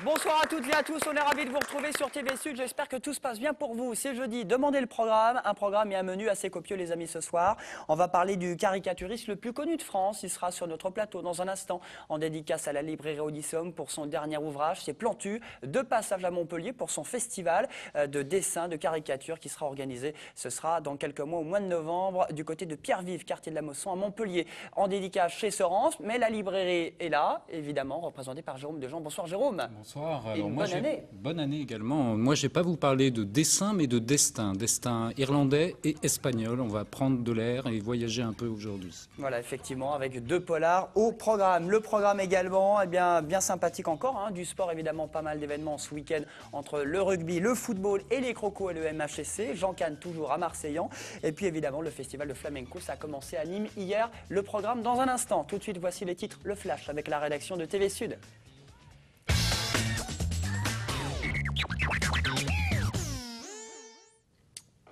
Bonsoir à toutes et à tous, on est ravis de vous retrouver sur TV Sud, j'espère que tout se passe bien pour vous. C'est jeudi, demandez le programme, un programme et un menu assez copieux les amis ce soir. On va parler du caricaturiste le plus connu de France, il sera sur notre plateau dans un instant en dédicace à la librairie Odysseum pour son dernier ouvrage, c'est Plantu, de passage à Montpellier pour son festival de dessin, de caricature qui sera organisé. Ce sera dans quelques mois au mois de novembre du côté de Pierre-Vive, quartier de la Mosson à Montpellier, en dédicace chez Sorens, mais la librairie est là, évidemment, représentée par Jérôme Dejean. Bonsoir Jérôme. Bonsoir. Alors bonne année. Bonne année également. Moi, je ne vais pas vous parler de dessin, mais de destin. Destin irlandais et espagnol. On va prendre de l'air et voyager un peu aujourd'hui. Voilà, effectivement, avec deux polars au programme. Le programme également, eh bien sympathique encore. Hein, du sport, évidemment, pas mal d'événements ce week-end entre le rugby, le football et les crocos et le MHSC. Jean Cannes, toujours à Marseillan. Et puis, évidemment, le festival de flamenco, ça a commencé à Nîmes hier. Le programme dans un instant. Tout de suite, voici les titres, le flash avec la rédaction de TV Sud.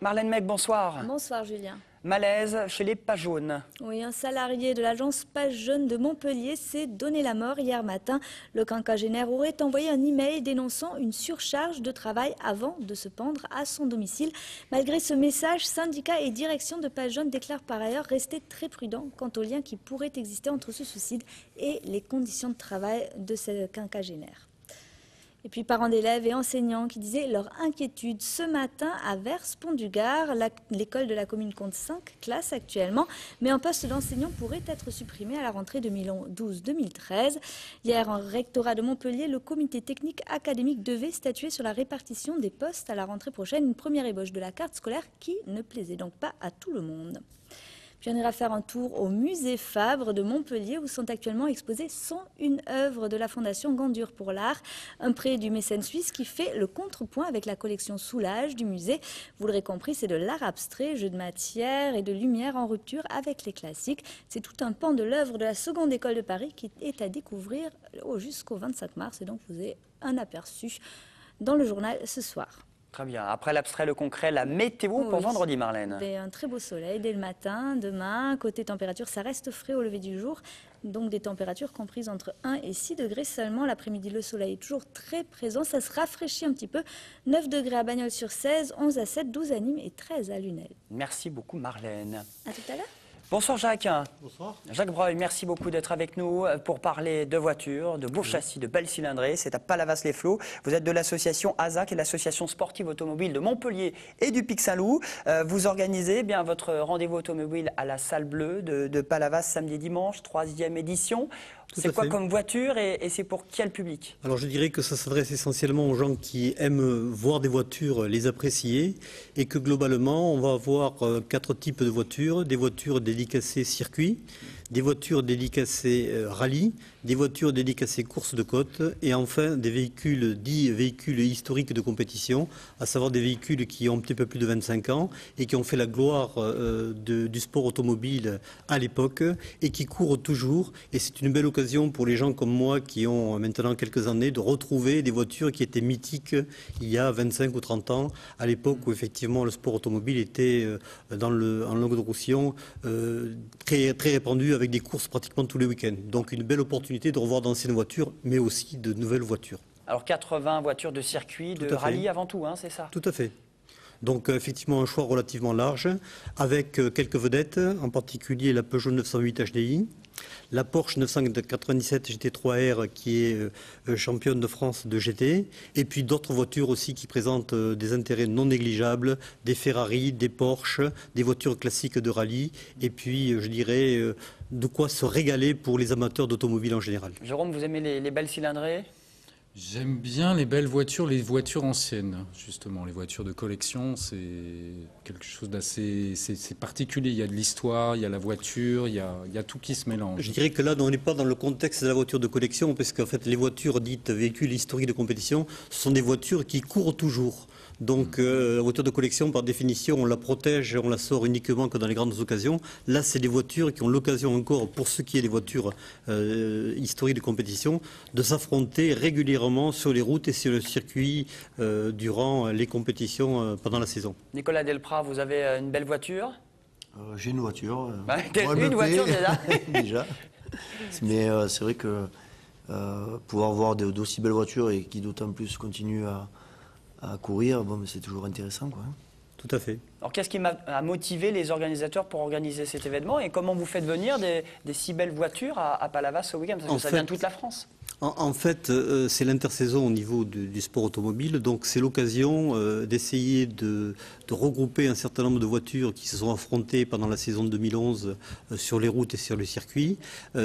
Marlène Mec, bonsoir. Bonsoir Julien. Malaise chez les Pages Jaunes. Oui, un salarié de l'agence Pages Jaunes de Montpellier s'est donné la mort hier matin. Le quinquagénaire aurait envoyé un email dénonçant une surcharge de travail avant de se pendre à son domicile. Malgré ce message, syndicats et direction de Pages Jaunes déclarent par ailleurs rester très prudents quant au lien qui pourrait exister entre ce suicide et les conditions de travail de ce quinquagénaire. Et puis parents d'élèves et enseignants qui disaient leur inquiétude ce matin à Vers-Pont-du-Gard. L'école de la commune compte 5 classes actuellement, mais un poste d'enseignant pourrait être supprimé à la rentrée 2012-2013. Hier, en rectorat de Montpellier, le comité technique académique devait statuer sur la répartition des postes à la rentrée prochaine, une première ébauche de la carte scolaire qui ne plaisait donc pas à tout le monde. Puis on ira faire un tour au musée Fabre de Montpellier où sont actuellement exposées 101 œuvres de la Fondation Gandur pour l'art, un prêt du mécène suisse qui fait le contrepoint avec la collection Soulage du musée. Vous l'aurez compris, c'est de l'art abstrait, jeu de matière et de lumière en rupture avec les classiques. C'est tout un pan de l'œuvre de la seconde école de Paris qui est à découvrir jusqu'au 25 mars et donc vous avez un aperçu dans le journal ce soir. Très bien. Après l'abstrait, le concret, la météo pour vendredi, Marlène. Un très beau soleil dès le matin. Demain, côté température, ça reste frais au lever du jour. Donc des températures comprises entre 1 et 6 degrés seulement. L'après-midi, le soleil est toujours très présent. Ça se rafraîchit un petit peu. 9 degrés à Bagnols-sur-Cèze, 11 à 7, 12 à Nîmes et 13 à Lunel. Merci beaucoup, Marlène. À tout à l'heure. Bonsoir Jacques. Bonsoir. Jacques Breuil, merci beaucoup d'être avec nous pour parler de voitures, de beaux châssis, de belles cylindrées. C'est à Palavas-les-Flots. Vous êtes de l'association ASAC et l'association sportive automobile de Montpellier et du Pic Saint-Loup. Vous organisez bien votre rendez-vous automobile à la Salle Bleue de Palavas samedi et dimanche, 3e édition. C'est quoi comme voiture et c'est pour quel public? Alors je dirais que ça s'adresse essentiellement aux gens qui aiment voir des voitures, les apprécier, et que globalement on va avoir 4 types de voitures, des voitures dédicacées circuit, des voitures dédicacées rallye, des voitures dédicacées course de côte et enfin des véhicules dits véhicules historiques de compétition, à savoir des véhicules qui ont un petit peu plus de 25 ans et qui ont fait la gloire du sport automobile à l'époque et qui courent toujours. Et c'est une belle occasion pour les gens comme moi qui ont maintenant quelques années de retrouver des voitures qui étaient mythiques il y a 25 ou 30 ans, à l'époque où effectivement le sport automobile était en Languedoc-Roussillon très répandu avec des courses pratiquement tous les week-ends. Donc une belle opportunité de revoir d'anciennes voitures, mais aussi de nouvelles voitures. Alors 80 voitures de circuit, de rallye avant tout, hein, c'est ça? Tout à fait. Donc effectivement un choix relativement large, avec quelques vedettes, en particulier la Peugeot 908 HDI, la Porsche 997 GT3R qui est championne de France de GT, et puis d'autres voitures aussi qui présentent des intérêts non négligeables, des Ferrari, des Porsche, des voitures classiques de rallye, et puis je dirais de quoi se régaler pour les amateurs d'automobile en général. Jérôme, vous aimez les belles cylindrées? J'aime bien les belles voitures, les voitures anciennes, justement. Les voitures de collection, c'est quelque chose d'assez particulier. Il y a de l'histoire, il y a la voiture, il y a tout qui se mélange. Je dirais que là, on n'est pas dans le contexte de la voiture de collection, parce qu'en fait, les voitures dites véhicules historiques de compétition, ce sont des voitures qui courent toujours. Donc la voiture de collection, par définition, on la protège, on la sort uniquement que dans les grandes occasions. Là, c'est des voitures qui ont l'occasion encore, pour ce qui est des voitures historiques de compétition, de s'affronter régulièrement sur les routes et sur le circuit durant les compétitions pendant la saison. Nicolas Delprat, vous avez une belle voiture? J'ai une voiture. Une voiture déjà. Déjà. Mais c'est vrai que pouvoir voir d'aussi belles voitures et qui d'autant plus continuent à courir, bon, c'est toujours intéressant, quoi. Tout à fait. Alors qu'est-ce qui a motivé les organisateurs pour organiser cet événement et comment vous faites venir des si belles voitures à Palavas ce week-end? Parce que ça vient de toute la France. En fait, c'est l'intersaison au niveau du sport automobile, donc c'est l'occasion d'essayer de regrouper un certain nombre de voitures qui se sont affrontées pendant la saison de 2011 sur les routes et sur le circuit.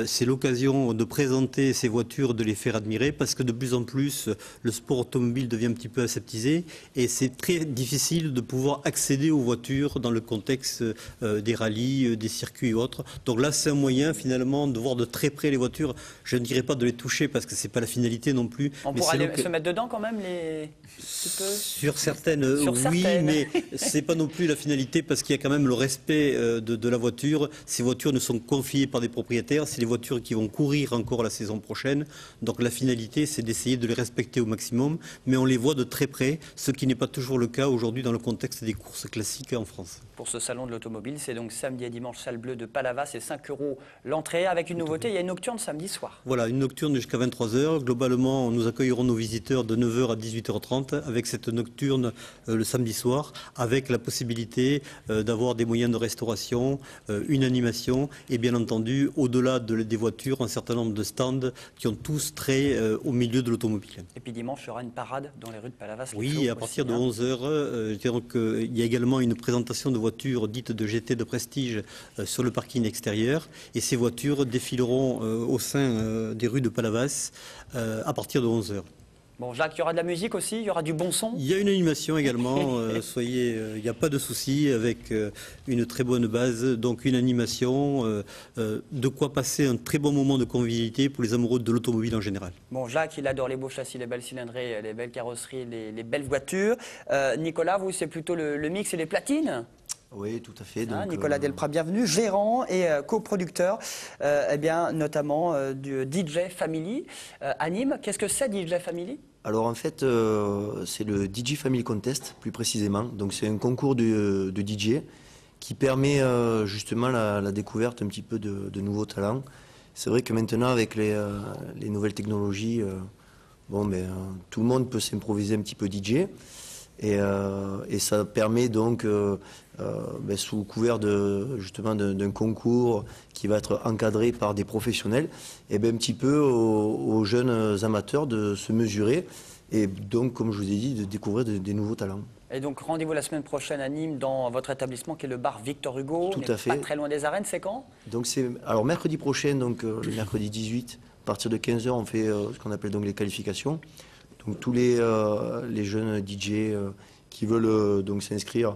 C'est l'occasion de présenter ces voitures, de les faire admirer, parce que de plus en plus, le sport automobile devient un petit peu aseptisé et c'est très difficile de pouvoir accéder aux voitures dans le contexte des rallyes, des circuits et autres. Donc là, c'est un moyen finalement de voir de très près les voitures. Je ne dirais pas de les toucher parce que c'est pas la finalité non plus. On pourra se mettre dedans quand même les... Sur certaines, oui, mais c'est pas non plus la finalité parce qu'il y a quand même le respect de la voiture. Ces voitures ne sont confiées par des propriétaires, c'est les voitures qui vont courir encore la saison prochaine. Donc la finalité, c'est d'essayer de les respecter au maximum, mais on les voit de très près, ce qui n'est pas toujours le cas aujourd'hui dans le contexte des courses classiques en France. Pour ce salon de l'automobile, c'est donc samedi et dimanche, salle bleue de Palavas, c'est 5 € l'entrée. Avec une nouveauté, il y a une nocturne samedi soir. Voilà, une nocturne jusqu'à 23h. Globalement, nous accueillerons nos visiteurs de 9h à 18h30 avec cette nocturne le samedi soir, avec la possibilité d'avoir des moyens de restauration, une animation et bien entendu, au-delà des voitures, un certain nombre de stands qui ont tous trait au milieu de l'automobile. Et puis dimanche, il y aura une parade dans les rues de Palavas. Oui, à partir de 11h, il y a également une présentation de voitures dites de GT de prestige sur le parking extérieur et ces voitures défileront au sein des rues de Palavas à partir de 11h. Bon, Jacques, il y aura de la musique aussi, il y aura du bon son. Il y a une animation également, il n'y a pas de souci, avec une très bonne base, donc une animation, de quoi passer un très bon moment de convivialité pour les amoureux de l'automobile en général. Bon, Jacques, il adore les beaux châssis, les belles cylindrées, les belles carrosseries, les belles voitures. Nicolas, vous, c'est plutôt le mix et les platines? Oui, tout à fait. Donc, Nicolas Delprat, bienvenue, gérant et coproducteur, eh bien, notamment du DJ Family à Nîmes. Qu'est-ce que c'est DJ Family? Alors en fait, c'est le DJ Family Contest, plus précisément. Donc c'est un concours de DJ qui permet justement la découverte un petit peu de nouveaux talents. C'est vrai que maintenant, avec les nouvelles technologies, tout le monde peut s'improviser un petit peu DJ. Et ça permet donc, sous couvert justement d'un concours qui va être encadré par des professionnels, et un petit peu aux jeunes amateurs de se mesurer et donc, comme je vous ai dit, de découvrir des nouveaux talents. Et donc rendez-vous la semaine prochaine à Nîmes dans votre établissement qui est le bar Victor Hugo. Tout à fait. Pas très loin des arènes, c'est quand? Donc alors mercredi prochain, donc le mercredi 18, à partir de 15h, on fait ce qu'on appelle donc les qualifications. Donc tous les jeunes DJ qui veulent donc s'inscrire,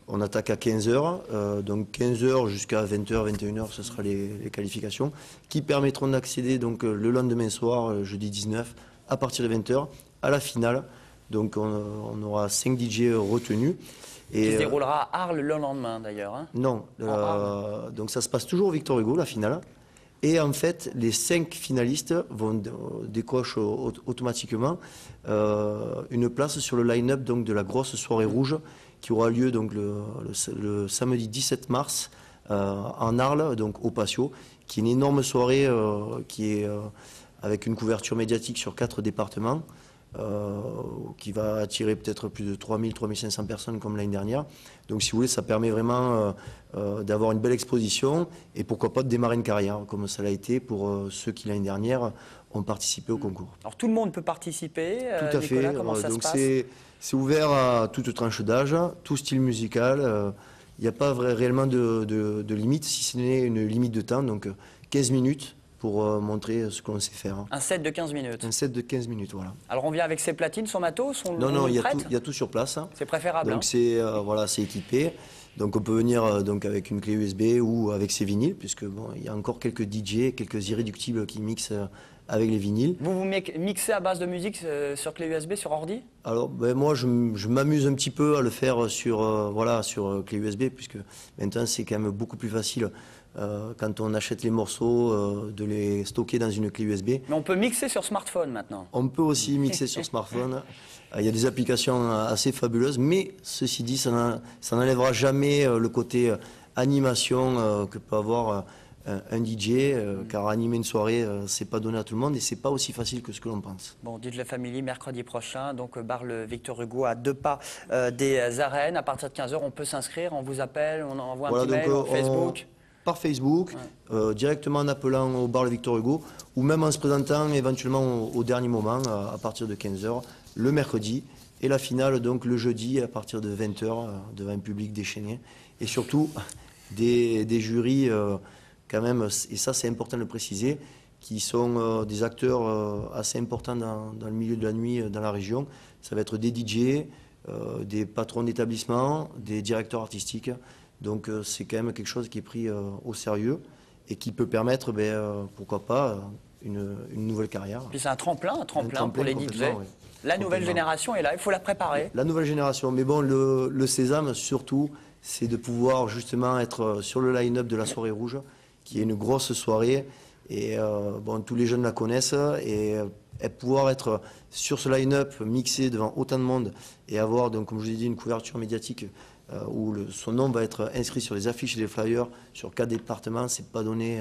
on attaque à 15h. Donc 15h jusqu'à 20h, 21h, ce sera les qualifications qui permettront d'accéder donc le lendemain soir, jeudi 19, à partir de 20h, à la finale. Donc on aura 5 DJ retenus. Et qui se déroulera à Arles le lendemain d'ailleurs. Hein. Non, donc ça se passe toujours au Victor Hugo, la finale. Et en fait, les 5 finalistes décochent automatiquement une place sur le line-up donc, de la grosse soirée rouge qui aura lieu donc, le samedi 17 mars en Arles, donc au Patio, qui est une énorme soirée qui est avec une couverture médiatique sur 4 départements. Qui va attirer peut-être plus de 3000-3500 personnes comme l'année dernière. Donc si vous voulez, ça permet vraiment d'avoir une belle exposition et pourquoi pas de démarrer une carrière, comme ça l'a été pour ceux qui l'année dernière ont participé au concours. Alors tout le monde peut participer, tout à Nicolas, fait. comment ça donc se passe? c'est ouvert à toute tranche d'âge, tout style musical. Il n'y a pas réellement de limite, si ce n'est une limite de temps, donc 15 minutes. Pour montrer ce qu'on sait faire. Un set de 15 minutes. Un set de 15 minutes, voilà. Alors on vient avec ses platines, son matos, Non, il y a tout sur place. Hein. C'est préférable. Donc c'est équipé. Donc on peut venir donc avec une clé USB ou avec ses vinyles, puisque il y a encore quelques DJ, quelques irréductibles qui mixent avec les vinyles. Vous mixez à base de musique sur clé USB, sur ordi? Alors moi je m'amuse un petit peu à le faire sur clé USB, puisque maintenant c'est quand même beaucoup plus facile. Quand on achète les morceaux, de les stocker dans une clé USB. Mais on peut mixer sur smartphone maintenant. On peut aussi mixer sur smartphone. Il y a des applications assez fabuleuses, mais ceci dit, ça n'enlèvera jamais le côté animation que peut avoir un DJ, car animer une soirée, c'est pas donné à tout le monde et c'est pas aussi facile que ce que l'on pense. Bon, DJ Family, mercredi prochain, donc bar le Victor Hugo à 2 pas des arènes. À partir de 15h, on peut s'inscrire, on vous appelle, on envoie un petit mail, Facebook. Par Facebook, directement en appelant au bar le Victor Hugo, ou même en se présentant éventuellement au dernier moment, à partir de 15h, le mercredi, et la finale donc le jeudi à partir de 20h, devant un public déchaîné, et surtout des jurys quand même, et ça c'est important de le préciser, qui sont des acteurs assez importants dans le milieu de la nuit dans la région. Ça va être des DJ, des patrons d'établissements, des directeurs artistiques. Donc c'est quand même quelque chose qui est pris au sérieux et qui peut permettre, pourquoi pas, une nouvelle carrière. Puis c'est un tremplin pour les DJ. Oui. La nouvelle génération est là, il faut la préparer. La nouvelle génération, mais bon, le sésame surtout, c'est de pouvoir justement être sur le line-up de la soirée rouge, qui est une grosse soirée, et tous les jeunes la connaissent, et pouvoir être sur ce line-up mixé devant autant de monde, et avoir, donc, comme je vous ai dit, une couverture médiatique où son nom va être inscrit sur les affiches et les flyers sur 4 départements, c'est pas donné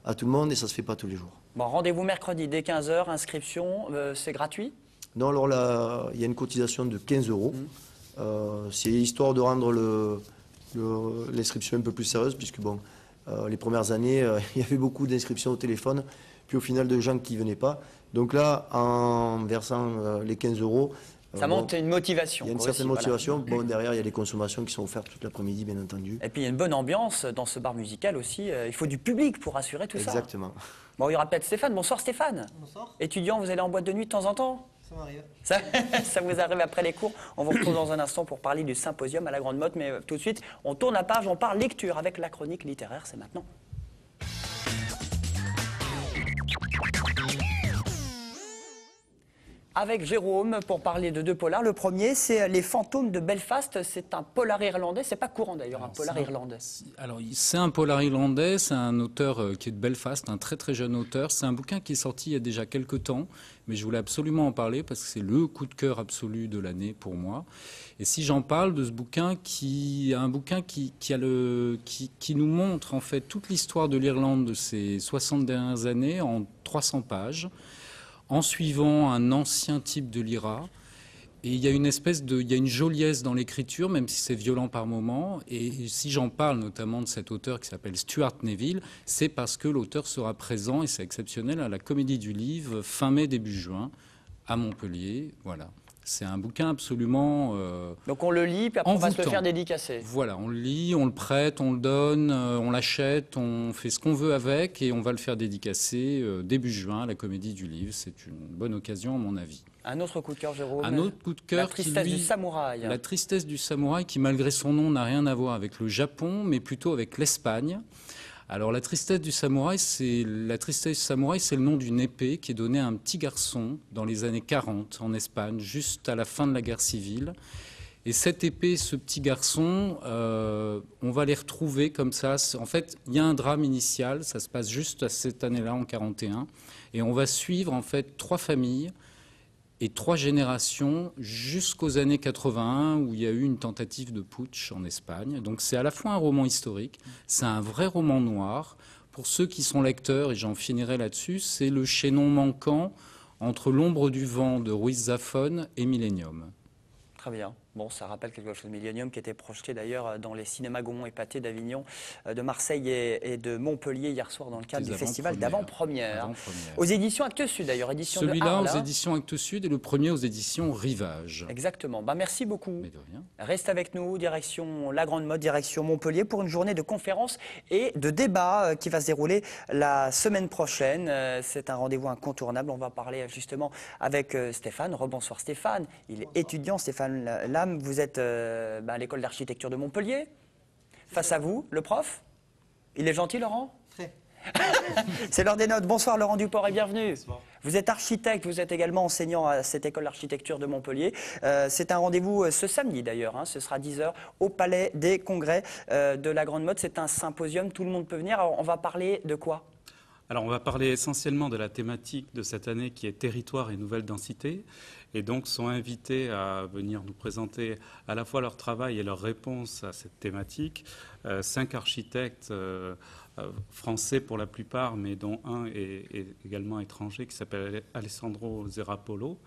à tout le monde et ça se fait pas tous les jours. Bon, rendez-vous mercredi dès 15h, inscription, c'est gratuit? Non, alors là, il y a une cotisation de 15 €. C'est histoire de rendre l'inscription un peu plus sérieuse, puisque bon, les premières années, il y avait beaucoup d'inscriptions au téléphone, puis au final de gens qui ne venaient pas. Donc là, en versant les 15 €, ça monte une motivation. Il y a une certaine motivation. Voilà. Bon, derrière, il y a les consommations qui sont offertes toute l'après-midi, bien entendu. Et puis il y a une bonne ambiance dans ce bar musical aussi. Il faut du public pour assurer tout ça. Exactement. Bon, il y aura peut-être Stéphane. Bonsoir Stéphane. Bonsoir. Étudiant, vous allez en boîte de nuit de temps en temps? Ça m'arrive. Ça vous arrive après les cours. On vous retrouve dans un instant pour parler du symposium à la Grande Motte. Mais tout de suite, on tourne la page, on parle lecture avec la chronique littéraire. C'est maintenant. Avec Jérôme pour parler de 2 polars. Le premier, c'est Les Fantômes de Belfast. C'est un polar irlandais. C'est pas courant d'ailleurs, un polar irlandais. Alors, c'est un polar irlandais. C'est un auteur qui est de Belfast, un très très jeune auteur. C'est un bouquin qui est sorti il y a déjà quelques temps, mais je voulais absolument en parler parce que c'est le coup de cœur absolu de l'année pour moi. Et si j'en parle de ce bouquin, qui nous montre en fait toute l'histoire de l'Irlande de ces 60 dernières années en 300 pages. En suivant un ancien type de l'IRA. Et il y a une joliesse dans l'écriture, même si c'est violent par moments. Et si j'en parle notamment de cet auteur qui s'appelle Stuart Neville, c'est parce que l'auteur sera présent, et c'est exceptionnel, à la Comédie du Livre, fin mai, début juin, à Montpellier. Voilà. C'est un bouquin absolument... Donc on le lit, puis après on va se le faire dédicacer. Voilà, on le lit, on le prête, on le donne, on l'achète, on fait ce qu'on veut avec et on va le faire dédicacer début juin à la Comédie du Livre. C'est une bonne occasion à mon avis. Un autre coup de cœur, Jérôme. Un autre coup de cœur. La tristesse du samouraï. La tristesse du samouraï qui, malgré son nom, n'a rien à voir avec le Japon, mais plutôt avec l'Espagne. Alors la tristesse du samouraï, c'est le nom d'une épée qui est donnée à un petit garçon dans les années 40 en Espagne, juste à la fin de la guerre civile. Et cette épée, ce petit garçon, on va les retrouver comme ça. En fait, il y a un drame initial, ça se passe juste à cette année-là, en 41, et on va suivre en fait 3 familles et 3 générations jusqu'aux années 81 où il y a eu une tentative de putsch en Espagne. Donc c'est à la fois un roman historique, c'est un vrai roman noir. Pour ceux qui sont lecteurs, et j'en finirai là-dessus, c'est le chaînon manquant entre L'ombre du vent de Ruiz Zafón et Millennium. Très bien. Bon, ça rappelle quelque chose. Millennium qui était projeté d'ailleurs dans les cinémas Gaumont et Pathé d'Avignon, de Marseille et de Montpellier hier soir dans le cadre du festival d'avant-première. Aux éditions Actes Sud d'ailleurs, édition de Celui-là Arles, aux éditions Actes Sud et le premier aux éditions Rivage. Exactement. Merci beaucoup. Mais de rien. Reste avec nous, direction La Grande Motte, direction Montpellier pour une journée de conférences et de débats qui va se dérouler la semaine prochaine. C'est un rendez-vous incontournable. On va parler justement avec Stéphane. Rebonsoir Stéphane. Il est étudiant, Stéphane Lam. Vous êtes à l'école d'architecture de Montpellier. Face à vous, le prof. Il est gentil, Laurent? Très. C'est l'heure des notes. Bonsoir, Laurent Duport, et bienvenue. Bonsoir. Vous êtes architecte, vous êtes également enseignant à cette école d'architecture de Montpellier. C'est un rendez-vous ce samedi, d'ailleurs. Ce sera 10h au Palais des Congrès de la Grande Motte. C'est un symposium, tout le monde peut venir. Alors, on va parler de quoi ? Alors, on va parler essentiellement de la thématique de cette année qui est territoire et nouvelle densité. Et donc, sont invités à venir nous présenter à la fois leur travail et leurs réponses à cette thématique. 5 architectes français pour la plupart, mais dont un est également étranger, qui s'appelle Alessandro Zerapolo,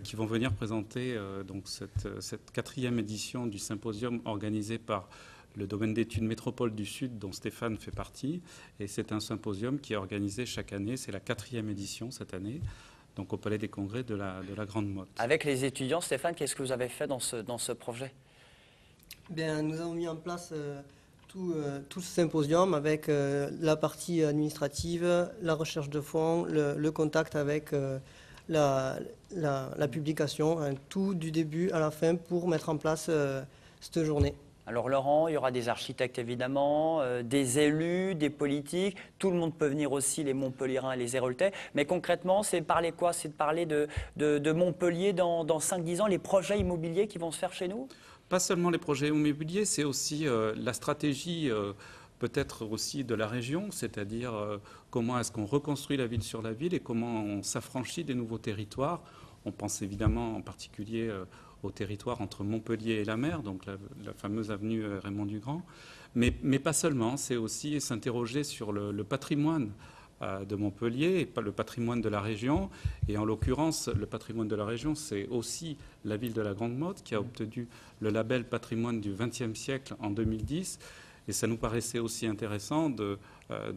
qui vont venir présenter donc cette 4e édition du symposium organisé par le domaine d'études Métropole du Sud, dont Stéphane fait partie. Et c'est un symposium qui est organisé chaque année. C'est la 4e édition cette année, donc au Palais des Congrès de la Grande Motte. Avec les étudiants, Stéphane, qu'est-ce que vous avez fait dans ce projet? Bien, nous avons mis en place tout ce symposium avec la partie administrative, la recherche de fonds, le contact avec la publication, tout du début à la fin pour mettre en place cette journée. Alors Laurent, il y aura des architectes évidemment, des élus, des politiques, tout le monde peut venir aussi, les Montpelliérains et les Héraultais. Mais concrètement, c'est parler quoi? C'est de parler de Montpellier dans 5-10 ans, les projets immobiliers qui vont se faire chez nous? Pas seulement les projets immobiliers, c'est aussi la stratégie peut-être aussi de la région, c'est-à-dire comment est-ce qu'on reconstruit la ville sur la ville et comment on s'affranchit des nouveaux territoires. On pense évidemment en particulier au territoire entre Montpellier et la mer, donc la fameuse avenue Raymond Dugrand. Mais pas seulement, c'est aussi s'interroger sur le patrimoine de Montpellier et pas le patrimoine de la région. Et en l'occurrence, le patrimoine de la région, c'est aussi la ville de la Grande Motte qui a obtenu le label patrimoine du XXe siècle en 2010. Et ça nous paraissait aussi intéressant de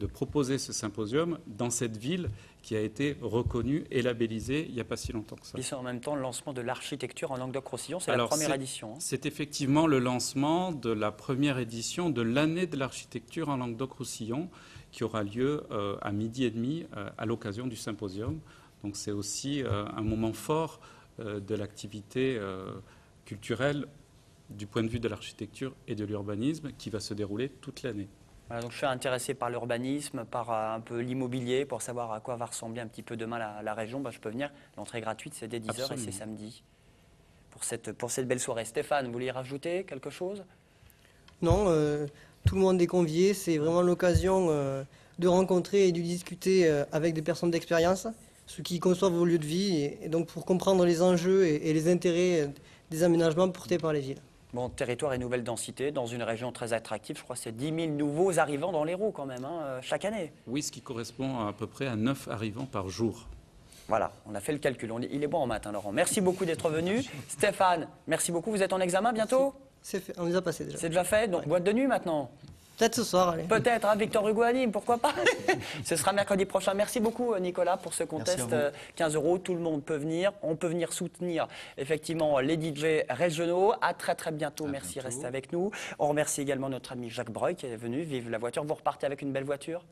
proposer ce symposium dans cette ville qui a été reconnue et labellisée il n'y a pas si longtemps que ça. Et c'est en même temps le lancement de l'architecture en Languedoc-Roussillon, c'est la première édition. C'est effectivement le lancement de la première édition de l'année de l'architecture en Languedoc-Roussillon qui aura lieu à 12h30 à l'occasion du symposium. Donc c'est aussi un moment fort de l'activité culturelle du point de vue de l'architecture et de l'urbanisme qui va se dérouler toute l'année. Voilà, donc je suis intéressé par l'urbanisme, par un peu l'immobilier, pour savoir à quoi va ressembler un petit peu demain la région. Je peux venir, l'entrée est gratuite, c'est dès 10h. Absolument. Et c'est samedi. Pour cette belle soirée. Stéphane, vous voulez rajouter quelque chose? Non, tout le monde est convié, c'est vraiment l'occasion de rencontrer et de discuter avec des personnes d'expérience, ceux qui conçoivent vos lieux de vie, et donc pour comprendre les enjeux et les intérêts des aménagements portés par les villes. Bon, territoire et nouvelle densité, dans une région très attractive, je crois que c'est 10 000 nouveaux arrivants dans l'Hérault quand même, chaque année. Oui, ce qui correspond à peu près à 9 arrivants par jour. Voilà, on a fait le calcul, il est bon en maths, Laurent. Merci beaucoup d'être venu. Stéphane, merci beaucoup, vous êtes en examen bientôt? C'est fait, on les a passés déjà. C'est déjà fait, donc boîte de nuit maintenant? Peut-être ce soir, allez. Peut-être, Victor Hugo anime, pourquoi pas? Ce sera mercredi prochain. Merci beaucoup, Nicolas, pour ce contest. 15 €, tout le monde peut venir. On peut venir soutenir, effectivement, les DJ régionaux. À très bientôt. Merci, restez avec nous. On remercie également notre ami Jacques Breuil qui est venu. Vive la voiture. Vous repartez avec une belle voiture?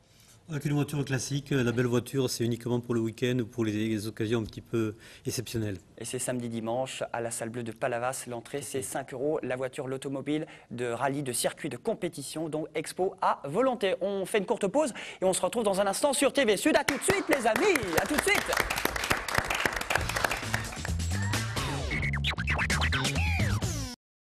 Avec une voiture classique, la belle voiture, c'est uniquement pour le week-end ou pour les occasions un petit peu exceptionnelles. Et c'est samedi, dimanche, à la salle bleue de Palavas. L'entrée, c'est 5 €. La voiture, l'automobile de rallye, de circuit, de compétition, donc expo à volonté. On fait une courte pause et on se retrouve dans un instant sur TV Sud. À tout de suite, les amis. À tout de suite.